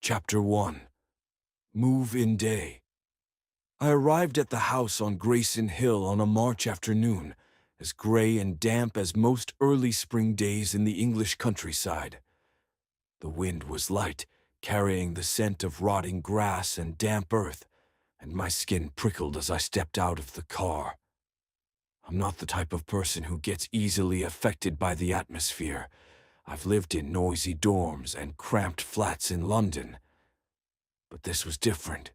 Chapter 1. Move-in Day. I arrived at the house on Grayson Hill on a March afternoon, as gray and damp as most early spring days in the English countryside. The wind was light, carrying the scent of rotting grass and damp earth, and my skin prickled as I stepped out of the car. I'm not the type of person who gets easily affected by the atmosphere. I've lived in noisy dorms and cramped flats in London. But this was different.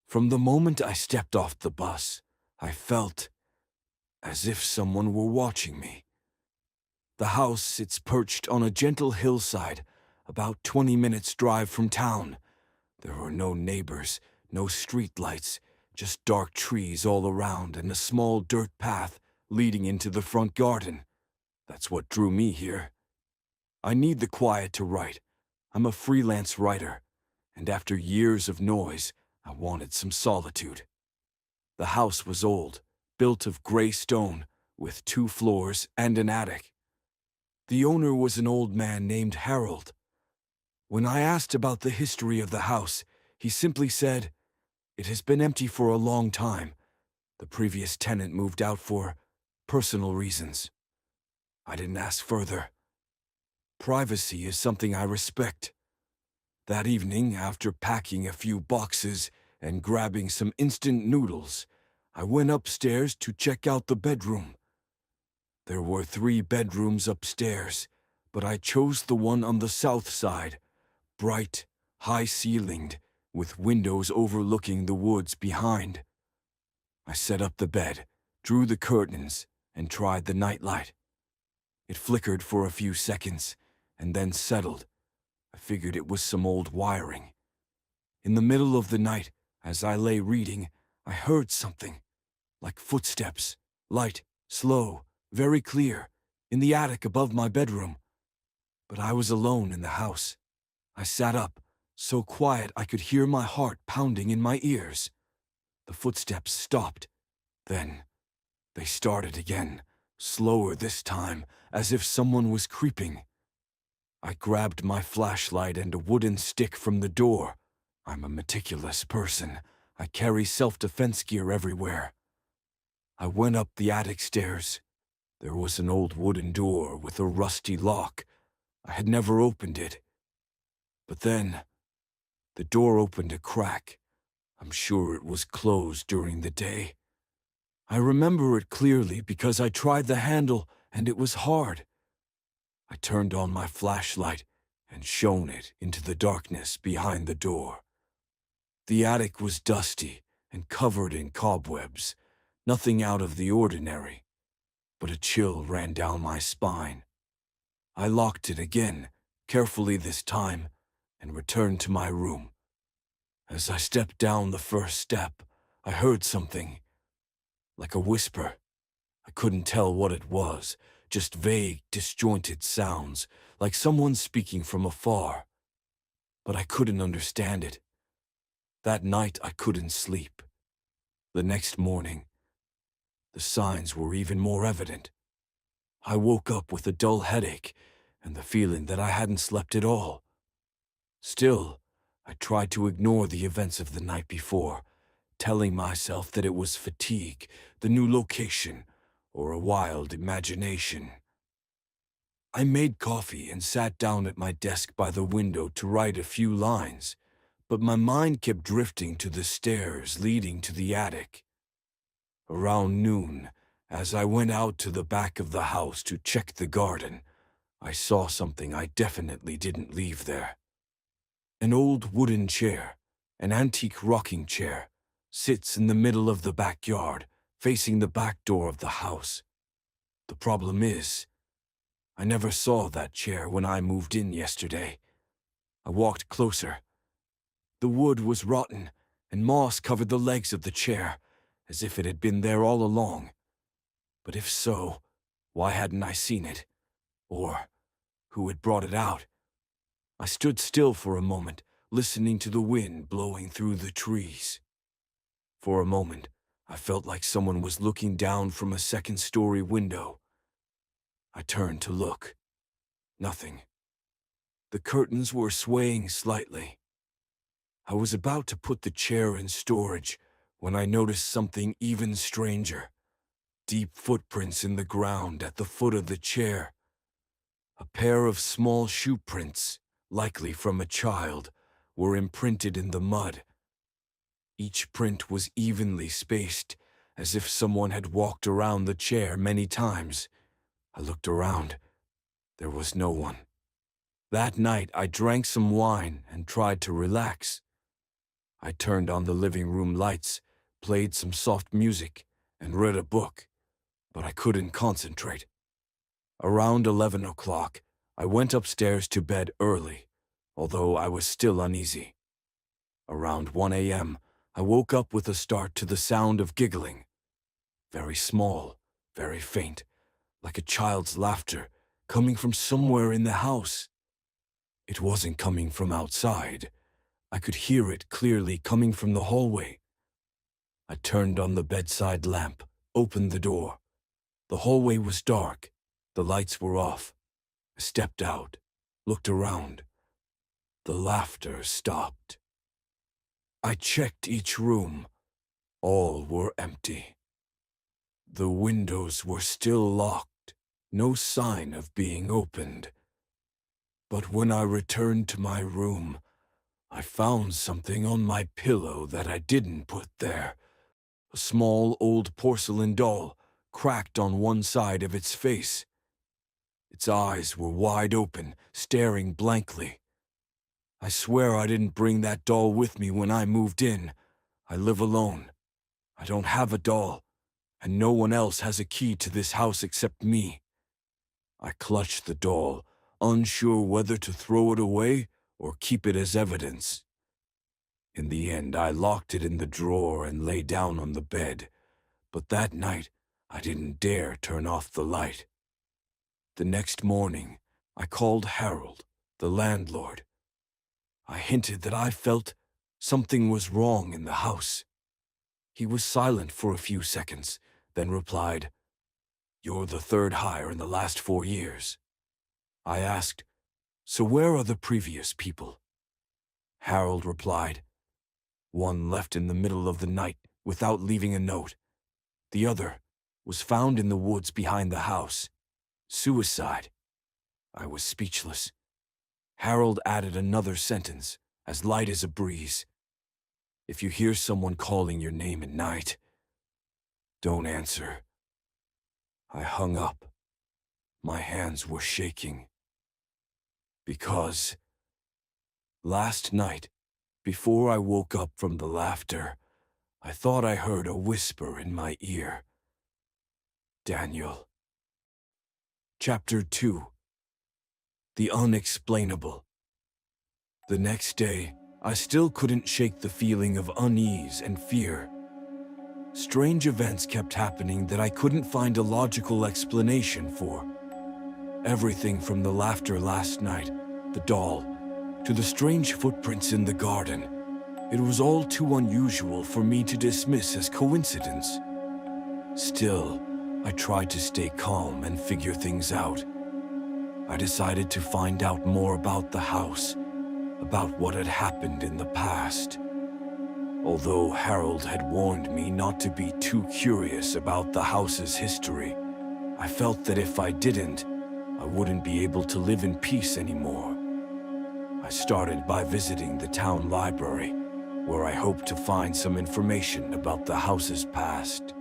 From the moment I stepped off the bus, I felt as if someone were watching me. The house sits perched on a gentle hillside, about 20 minutes' drive from town. There are no neighbors, no street lights, just dark trees all around and a small dirt path leading into the front garden. That's what drew me here. I need the quiet to write. I'm a freelance writer, and after years of noise, I wanted some solitude. The house was old, built of gray stone, with 2 floors and an attic. The owner was an old man named Harold. When I asked about the history of the house, he simply said, "It has been empty for a long time. The previous tenant moved out for personal reasons." I didn't ask further. Privacy is something I respect. That evening, after packing a few boxes and grabbing some instant noodles, I went upstairs to check out the bedroom. There were 3 bedrooms upstairs, but I chose the one on the south side, bright, high-ceilinged, with windows overlooking the woods behind. I set up the bed, drew the curtains, and tried the nightlight. It flickered for a few seconds, and then settled. I figured it was some old wiring. In the middle of the night, as I lay reading, I heard something, like footsteps, light, slow, very clear, in the attic above my bedroom. But I was alone in the house. I sat up, so quiet I could hear my heart pounding in my ears. The footsteps stopped. Then, they started again, slower this time, as if someone was creeping. I grabbed my flashlight and a wooden stick from the door. I'm a meticulous person. I carry self-defense gear everywhere. I went up the attic stairs. There was an old wooden door with a rusty lock. I had never opened it. But then, the door opened a crack. I'm sure it was closed during the day. I remember it clearly because I tried the handle and it was hard. I turned on my flashlight and shone it into the darkness behind the door. The attic was dusty and covered in cobwebs, nothing out of the ordinary, but a chill ran down my spine. I locked it again, carefully this time, and returned to my room. As I stepped down the first step, I heard something, like a whisper. I couldn't tell what it was, just vague, disjointed sounds, like someone speaking from afar. But I couldn't understand it. That night I couldn't sleep. The next morning, the signs were even more evident. I woke up with a dull headache and the feeling that I hadn't slept at all. Still, I tried to ignore the events of the night before, telling myself that it was fatigue, the new location, or a wild imagination. I made coffee and sat down at my desk by the window to write a few lines, but my mind kept drifting to the stairs leading to the attic. Around noon, as I went out to the back of the house to check the garden, I saw something I definitely didn't leave there. An old wooden chair, an antique rocking chair, sits in the middle of the backyard, facing the back door of the house. The problem is, I never saw that chair when I moved in yesterday. I walked closer. The wood was rotten, and moss covered the legs of the chair, as if it had been there all along. But if so, why hadn't I seen it? Or who had brought it out? I stood still for a moment, listening to the wind blowing through the trees. For a moment, I felt like someone was looking down from a second-story window. I turned to look. Nothing. The curtains were swaying slightly. I was about to put the chair in storage when I noticed something even stranger. Deep footprints in the ground at the foot of the chair. A pair of small shoe prints, likely from a child, were imprinted in the mud. Each print was evenly spaced, as if someone had walked around the chair many times. I looked around. There was no one. That night, I drank some wine and tried to relax. I turned on the living room lights, played some soft music, and read a book, but I couldn't concentrate. Around 11 o'clock, I went upstairs to bed early, although I was still uneasy. Around 1 a.m., I woke up with a start to the sound of giggling. Very small, very faint, like a child's laughter, coming from somewhere in the house. It wasn't coming from outside. I could hear it clearly coming from the hallway. I turned on the bedside lamp, opened the door. The hallway was dark. The lights were off. I stepped out, looked around. The laughter stopped. I checked each room. All were empty. The windows were still locked, no sign of being opened. But when I returned to my room, I found something on my pillow that I didn't put there. A small old porcelain doll, cracked on one side of its face. Its eyes were wide open, staring blankly. I swear I didn't bring that doll with me when I moved in. I live alone. I don't have a doll, and no one else has a key to this house except me. I clutched the doll, unsure whether to throw it away or keep it as evidence. In the end, I locked it in the drawer and lay down on the bed, but that night I didn't dare turn off the light. The next morning, I called Harold, the landlord. I hinted that I felt something was wrong in the house. He was silent for a few seconds, then replied, "You're the third hire in the last 4 years." I asked, "So where are the previous people?" Harold replied, "One left in the middle of the night without leaving a note. The other was found in the woods behind the house. Suicide." I was speechless. Harold added another sentence, as light as a breeze. "If you hear someone calling your name at night, don't answer." I hung up. My hands were shaking. Because last night, before I woke up from the laughter, I thought I heard a whisper in my ear. Daniel. Chapter 2. The Unexplainable. The next day, I still couldn't shake the feeling of unease and fear. Strange events kept happening that I couldn't find a logical explanation for. Everything from the laughter last night, the doll, to the strange footprints in the garden. It was all too unusual for me to dismiss as coincidence. Still, I tried to stay calm and figure things out. I decided to find out more about the house, about what had happened in the past. Although Harold had warned me not to be too curious about the house's history, I felt that if I didn't, I wouldn't be able to live in peace anymore. I started by visiting the town library, where I hoped to find some information about the house's past.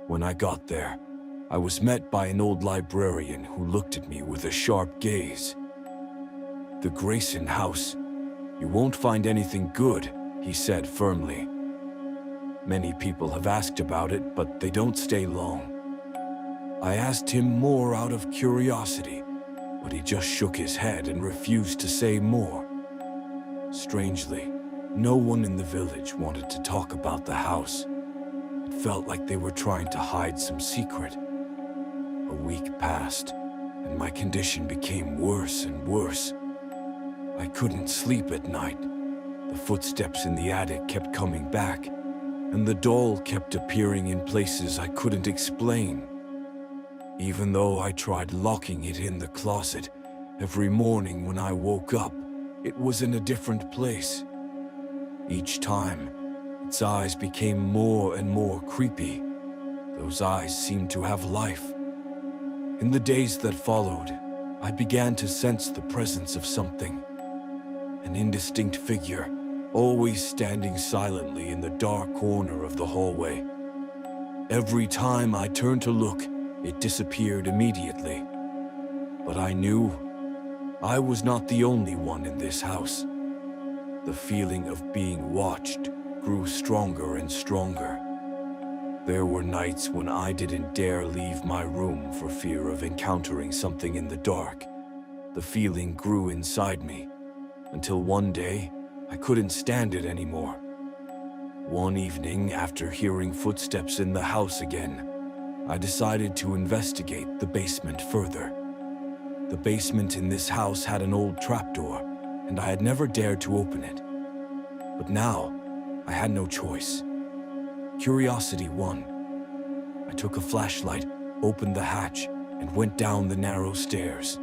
When I got there, I was met by an old librarian who looked at me with a sharp gaze. "The Grayson house. You won't find anything good," he said firmly. "Many people have asked about it, but they don't stay long." I asked him more out of curiosity, but he just shook his head and refused to say more. Strangely, no one in the village wanted to talk about the house. It felt like they were trying to hide some secret. A week passed, and my condition became worse and worse. I couldn't sleep at night. The footsteps in the attic kept coming back, and the doll kept appearing in places I couldn't explain. Even though I tried locking it in the closet, every morning when I woke up, it was in a different place. Each time, its eyes became more and more creepy. Those eyes seemed to have life. In the days that followed, I began to sense the presence of something. An indistinct figure, always standing silently in the dark corner of the hallway. Every time I turned to look, it disappeared immediately. But I knew I was not the only one in this house. The feeling of being watched grew stronger and stronger. There were nights when I didn't dare leave my room for fear of encountering something in the dark. The feeling grew inside me, until one day, I couldn't stand it anymore. One evening, after hearing footsteps in the house again, I decided to investigate the basement further. The basement in this house had an old trapdoor, and I had never dared to open it. But now, I had no choice. Curiosity won. I took a flashlight, opened the hatch, and went down the narrow stairs.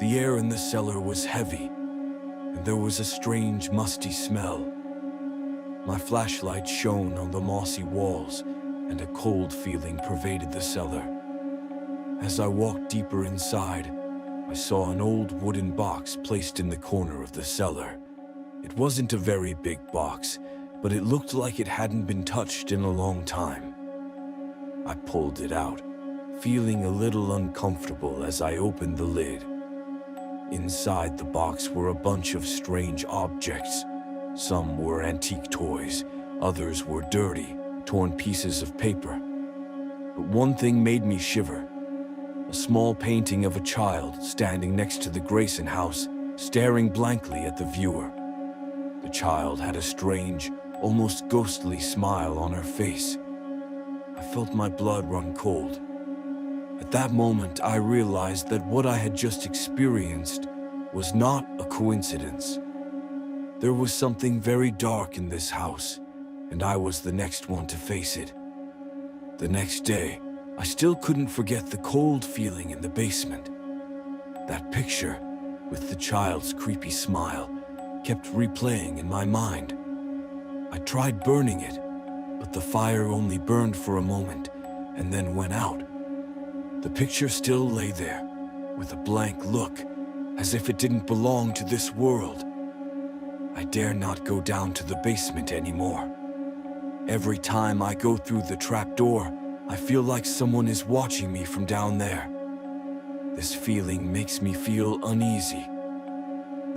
The air in the cellar was heavy, and there was a strange, musty smell. My flashlight shone on the mossy walls, and a cold feeling pervaded the cellar. As I walked deeper inside, I saw an old wooden box placed in the corner of the cellar. It wasn't a very big box, but it looked like it hadn't been touched in a long time. I pulled it out, feeling a little uncomfortable as I opened the lid. Inside the box were a bunch of strange objects. Some were antique toys, others were dirty, torn pieces of paper. But one thing made me shiver. A small painting of a child standing next to the Grayson house, staring blankly at the viewer. The child had a strange, almost ghostly smile on her face. I felt my blood run cold. At that moment, I realized that what I had just experienced was not a coincidence. There was something very dark in this house, and I was the next one to face it. The next day, I still couldn't forget the cold feeling in the basement. That picture, with the child's creepy smile, kept replaying in my mind. I tried burning it, but the fire only burned for a moment and then went out. The picture still lay there, with a blank look, as if it didn't belong to this world. I dare not go down to the basement anymore. Every time I go through the trapdoor, I feel like someone is watching me from down there. This feeling makes me feel uneasy.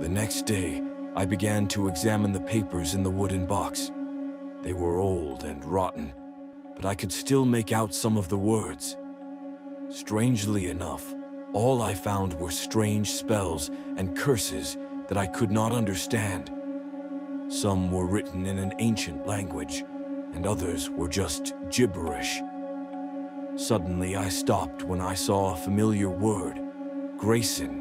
The next day, I began to examine the papers in the wooden box. They were old and rotten, but I could still make out some of the words. Strangely enough, all I found were strange spells and curses that I could not understand. Some were written in an ancient language, and others were just gibberish. Suddenly, I stopped when I saw a familiar word, Grayson.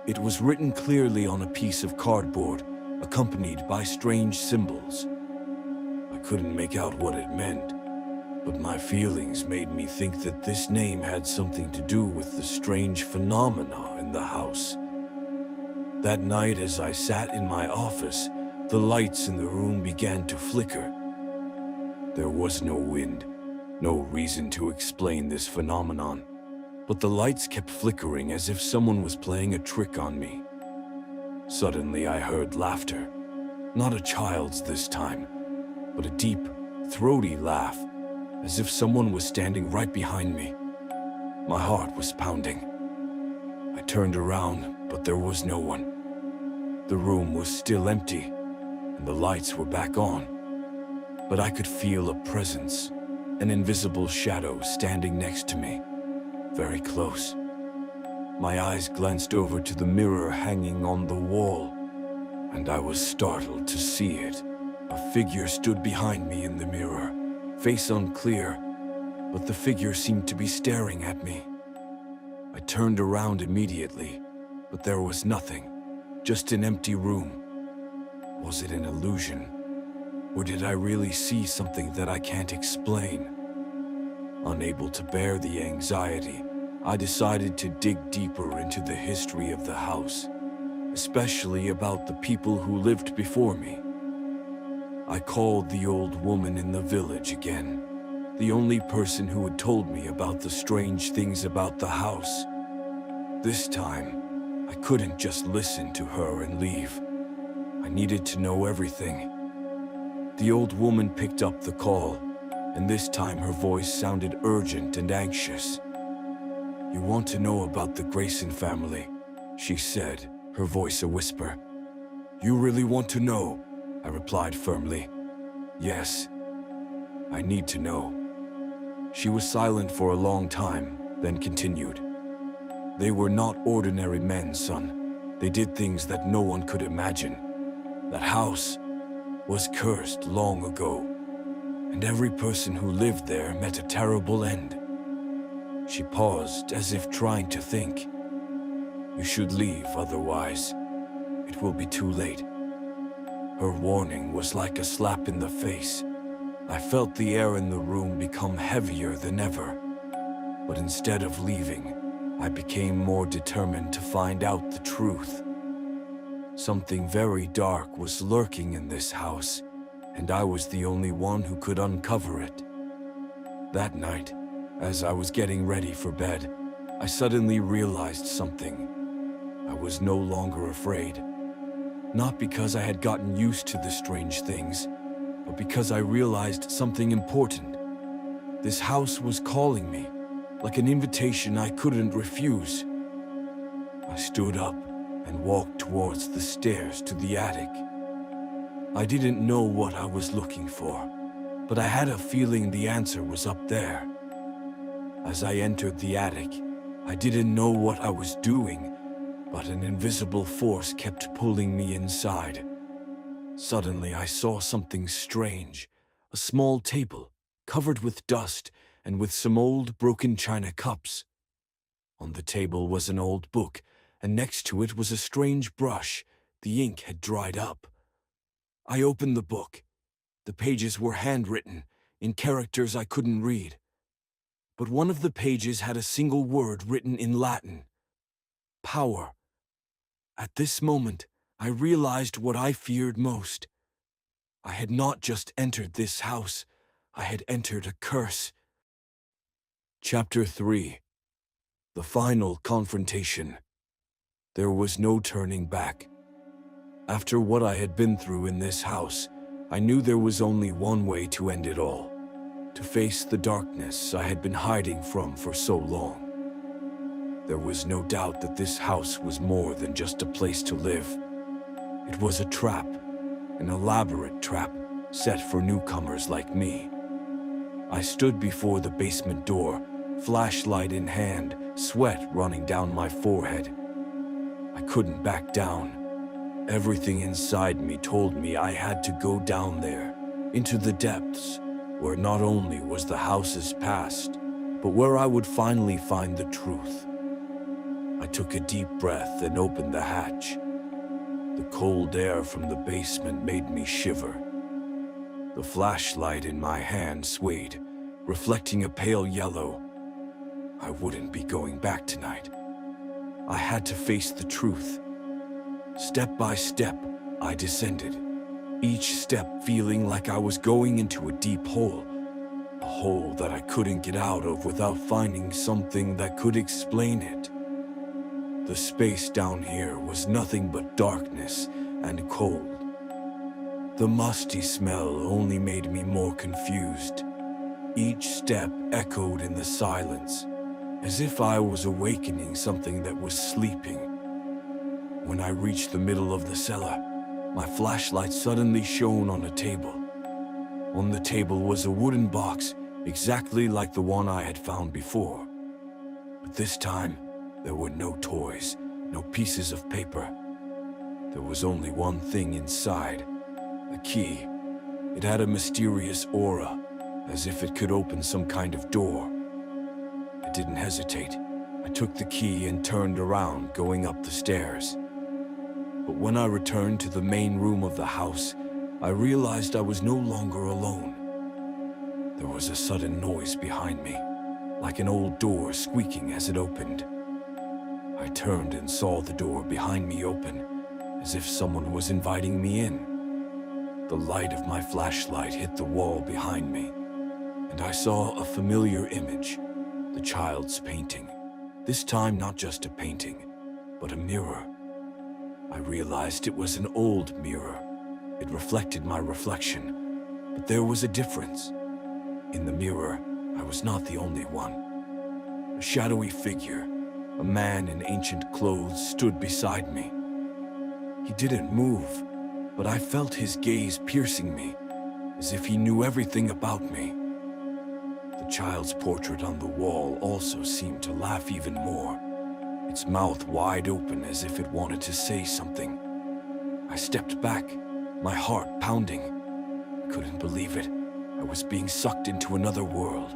It was written clearly on a piece of cardboard, accompanied by strange symbols. I couldn't make out what it meant, but my feelings made me think that this name had something to do with the strange phenomena in the house. That night, as I sat in my office, the lights in the room began to flicker. There was no wind, no reason to explain this phenomenon, but the lights kept flickering as if someone was playing a trick on me. Suddenly, I heard laughter. Not a child's this time, but a deep, throaty laugh, as if someone was standing right behind me. My heart was pounding. I turned around, but there was no one. The room was still empty, and the lights were back on. But I could feel a presence, an invisible shadow standing next to me, very close. My eyes glanced over to the mirror hanging on the wall, and I was startled to see it. A figure stood behind me in the mirror, face unclear, but the figure seemed to be staring at me. I turned around immediately, but there was nothing, just an empty room. Was it an illusion? Or did I really see something that I can't explain? Unable to bear the anxiety, I decided to dig deeper into the history of the house, especially about the people who lived before me. I called the old woman in the village again, the only person who had told me about the strange things about the house. This time, I couldn't just listen to her and leave. I needed to know everything. The old woman picked up the call, and this time her voice sounded urgent and anxious. "You want to know about the Grayson family?" she said, her voice a whisper. "You really want to know?" I replied firmly. "Yes, I need to know." She was silent for a long time, then continued. "They were not ordinary men, son. They did things that no one could imagine. That house was cursed long ago, and every person who lived there met a terrible end." She paused as if trying to think. "You should leave, otherwise it will be too late." Her warning was like a slap in the face. I felt the air in the room become heavier than ever. But instead of leaving, I became more determined to find out the truth. Something very dark was lurking in this house, and I was the only one who could uncover it. That night, as I was getting ready for bed, I suddenly realized something. I was no longer afraid. Not because I had gotten used to the strange things, but because I realized something important. This house was calling me, like an invitation I couldn't refuse. I stood up and walked towards the stairs to the attic. I didn't know what I was looking for, but I had a feeling the answer was up there. As I entered the attic, I didn't know what I was doing, but an invisible force kept pulling me inside. Suddenly, I saw something strange, a small table, covered with dust and with some old broken china cups. On the table was an old book, and next to it was a strange brush. The ink had dried up. I opened the book. The pages were handwritten, in characters I couldn't read. But one of the pages had a single word written in Latin: power. At this moment, I realized what I feared most. I had not just entered this house, I had entered a curse. Chapter 3. The Final Confrontation. There was no turning back. After what I had been through in this house, I knew there was only one way to end it all: to face the darkness I had been hiding from for so long. There was no doubt that this house was more than just a place to live. It was a trap, an elaborate trap, set for newcomers like me. I stood before the basement door, flashlight in hand, sweat running down my forehead. I couldn't back down. Everything inside me told me I had to go down there, into the depths, where not only was the house's past, but where I would finally find the truth. I took a deep breath and opened the hatch. The cold air from the basement made me shiver. The flashlight in my hand swayed, reflecting a pale yellow. I wouldn't be going back tonight. I had to face the truth. Step by step, I descended, each step feeling like I was going into a deep hole, a hole that I couldn't get out of without finding something that could explain it. The space down here was nothing but darkness and cold. The musty smell only made me more confused. Each step echoed in the silence, as if I was awakening something that was sleeping. When I reached the middle of the cellar, my flashlight suddenly shone on a table. On the table was a wooden box, exactly like the one I had found before. But this time, there were no toys, no pieces of paper. There was only one thing inside: a key. It had a mysterious aura, as if it could open some kind of door. I didn't hesitate. I took the key and turned around, going up the stairs. But when I returned to the main room of the house, I realized I was no longer alone. There was a sudden noise behind me, like an old door squeaking as it opened. I turned and saw the door behind me open, as if someone was inviting me in. The light of my flashlight hit the wall behind me, and I saw a familiar image, the child's painting. This time not just a painting, but a mirror. I realized it was an old mirror. It reflected my reflection, but there was a difference. In the mirror, I was not the only one. A shadowy figure, a man in ancient clothes, stood beside me. He didn't move, but I felt his gaze piercing me, as if he knew everything about me. The child's portrait on the wall also seemed to laugh even more, its mouth wide open as if it wanted to say something. I stepped back, my heart pounding. I couldn't believe it. I was being sucked into another world.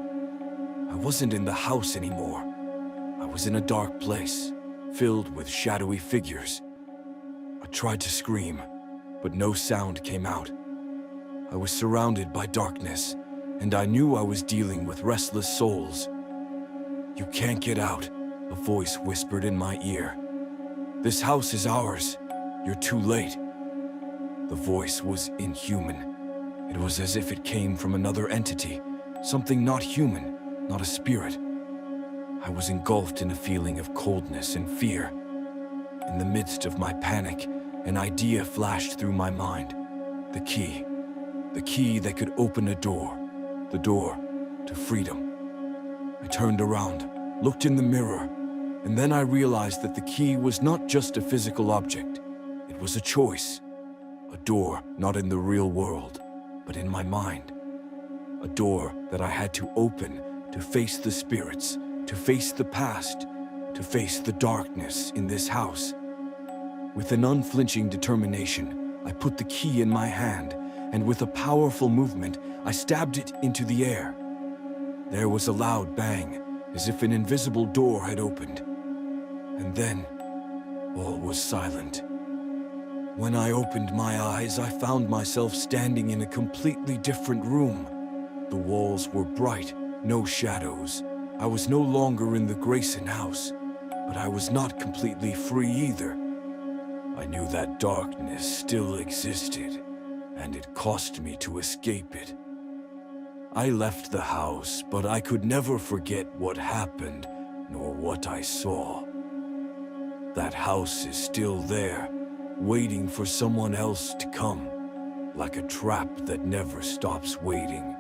I wasn't in the house anymore. I was in a dark place, filled with shadowy figures. I tried to scream, but no sound came out. I was surrounded by darkness, and I knew I was dealing with restless souls. "You can't get out," a voice whispered in my ear. "This house is ours. You're too late." The voice was inhuman. It was as if it came from another entity, something not human, not a spirit. I was engulfed in a feeling of coldness and fear. In the midst of my panic, an idea flashed through my mind. The key that could open a door, the door to freedom. I turned around, looked in the mirror, and then I realized that the key was not just a physical object. It was a choice. A door not in the real world, but in my mind. A door that I had to open to face the spirits, to face the past, to face the darkness in this house. With an unflinching determination, I put the key in my hand, and with a powerful movement, I stabbed it into the air. There was a loud bang, as if an invisible door had opened. And then, all was silent. When I opened my eyes, I found myself standing in a completely different room. The walls were bright, no shadows. I was no longer in the Grayson house, but I was not completely free either. I knew that darkness still existed, and it cost me to escape it. I left the house, but I could never forget what happened, nor what I saw. That house is still there, waiting for someone else to come, like a trap that never stops waiting.